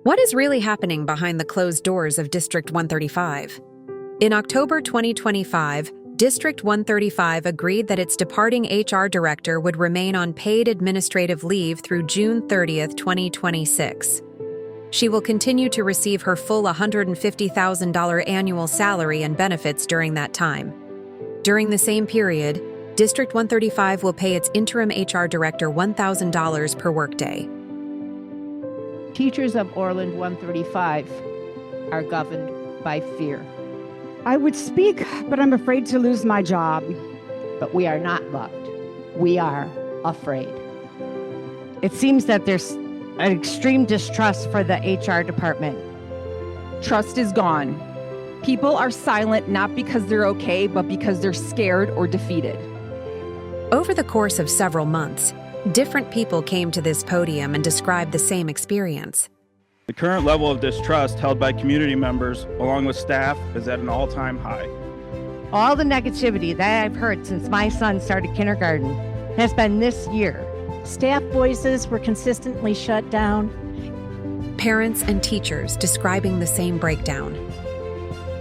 What is really happening behind the closed doors of District 135? In October 2025, District 135 agreed that its departing HR director would remain on paid administrative leave through June 30, 2026. She will continue to receive her full $150,000 annual salary and benefits during that time. During the same period, District 135 will pay its interim HR director $1,000 per workday. Teachers of Orland 135 are governed by fear. I would speak, but I'm afraid to lose my job. But we are not loved. We are afraid. It seems that there's an extreme distrust for the HR department. Trust is gone. People are silent not because they're okay, but because they're scared or defeated. Over the course of several months, different people came to this podium and described the same experience. The current level of distrust held by community members, along with staff, is at an all-time high. All the negativity that I've heard since my son started kindergarten has been this year. Staff voices were consistently shut down. Parents and teachers describing the same breakdown.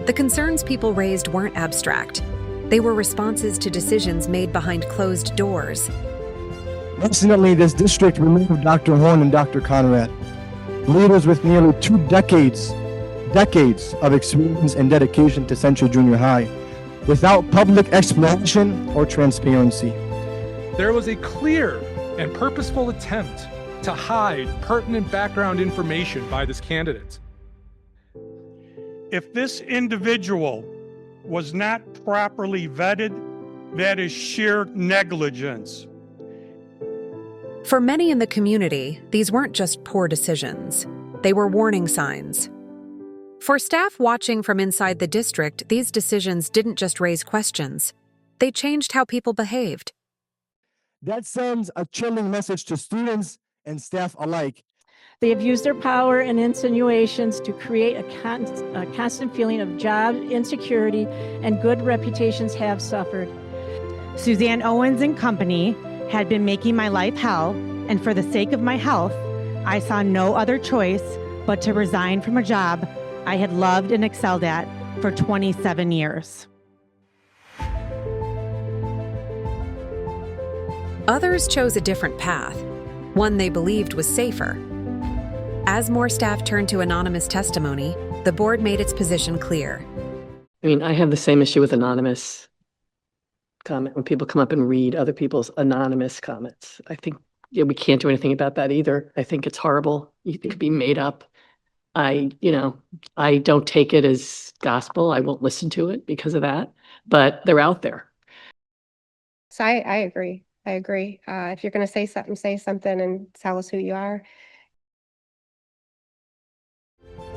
The concerns people raised weren't abstract. They were responses to decisions made behind closed doors. Recently, this district removed Dr. Horn and Dr. Conrad, leaders with nearly 2 decades of experience and dedication to Central Junior High, without public explanation or transparency. There was a clear and purposeful attempt to hide pertinent background information by this candidate. If this individual was not properly vetted, that is sheer negligence. For many in the community, these weren't just poor decisions. They were warning signs. For staff watching from inside the district, these decisions didn't just raise questions. They changed how people behaved. That sends a chilling message to students and staff alike. They have used their power and insinuations to create a constant feeling of job insecurity, and good reputations have suffered. Suzanne Owens and company had been making my life hell, and for the sake of my health, I saw no other choice but to resign from a job I had loved and excelled at for 27 years. Others chose a different path, one they believed was safer. As more staff turned to anonymous testimony, the board made its position clear. I mean, I have the same issue with anonymous comment when people come up and read other people's anonymous comments. I think we can't do anything about that either. I think it's horrible. It could be made up. I don't take it as gospel. I won't listen to it because of that, but they're out there. So I agree. I agree. If you're going to say something and tell us who you are.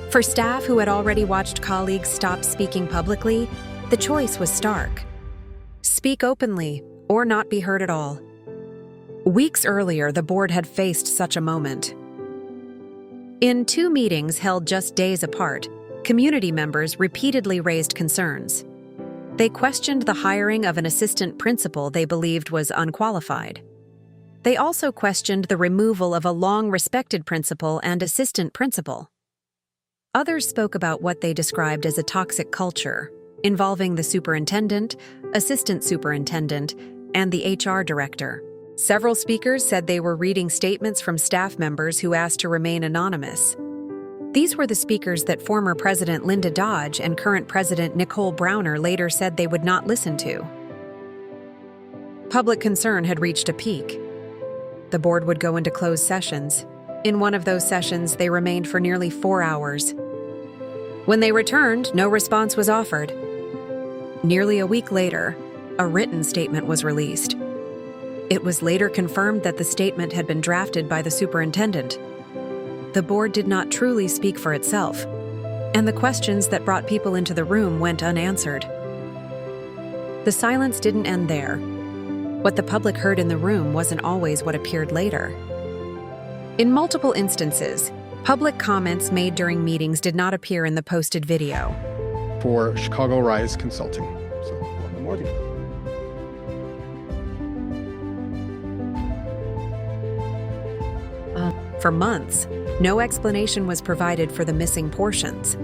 For staff who had already watched colleagues stop speaking publicly, the choice was stark. Speak openly or not be heard at all. Weeks earlier, the board had faced such a moment. In 2 meetings held just days apart, community members repeatedly raised concerns. They questioned the hiring of an assistant principal they believed was unqualified. They also questioned the removal of a long-respected principal and assistant principal. Others spoke about what they described as a toxic culture, involving the superintendent, assistant superintendent, and the HR director. Several speakers said they were reading statements from staff members who asked to remain anonymous. These were the speakers that former President Linda Dodge and current President Nicole Browner later said they would not listen to. Public concern had reached a peak. The board would go into closed sessions. In one of those sessions, they remained for nearly 4 hours. When they returned, no response was offered. Nearly a week later, a written statement was released. It was later confirmed that the statement had been drafted by the superintendent. The board did not truly speak for itself, and the questions that brought people into the room went unanswered. The silence didn't end there. What the public heard in the room wasn't always what appeared later. In multiple instances, public comments made during meetings did not appear in the posted video. For Chicago Rise Consulting. So, welcome, Morgan. For months, No explanation was provided for the missing portions.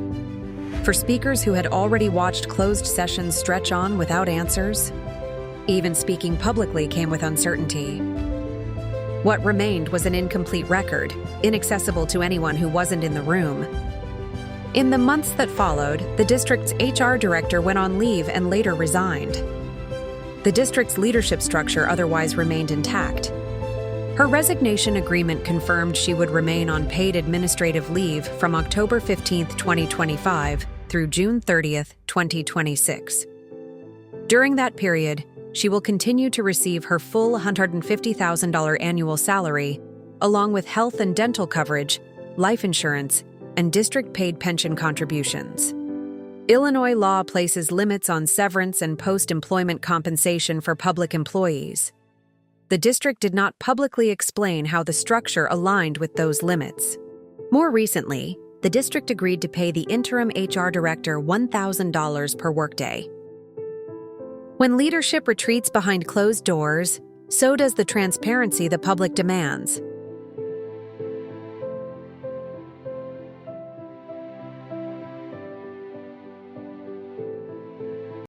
For speakers who had already watched closed sessions stretch on without answers, even speaking publicly came with uncertainty. What remained was an incomplete record, inaccessible to anyone who wasn't in the room. In the months that followed, the district's HR director went on leave and later resigned. The district's leadership structure otherwise remained intact. Her resignation agreement confirmed she would remain on paid administrative leave from October 15, 2025 through June 30, 2026. During that period, she will continue to receive her full $150,000 annual salary, along with health and dental coverage, life insurance, and district-paid pension contributions. Illinois law places limits on severance and post-employment compensation for public employees. The district did not publicly explain how the structure aligned with those limits. More recently, the district agreed to pay the interim HR director $1,000 per workday. When leadership retreats behind closed doors, so does the transparency the public demands.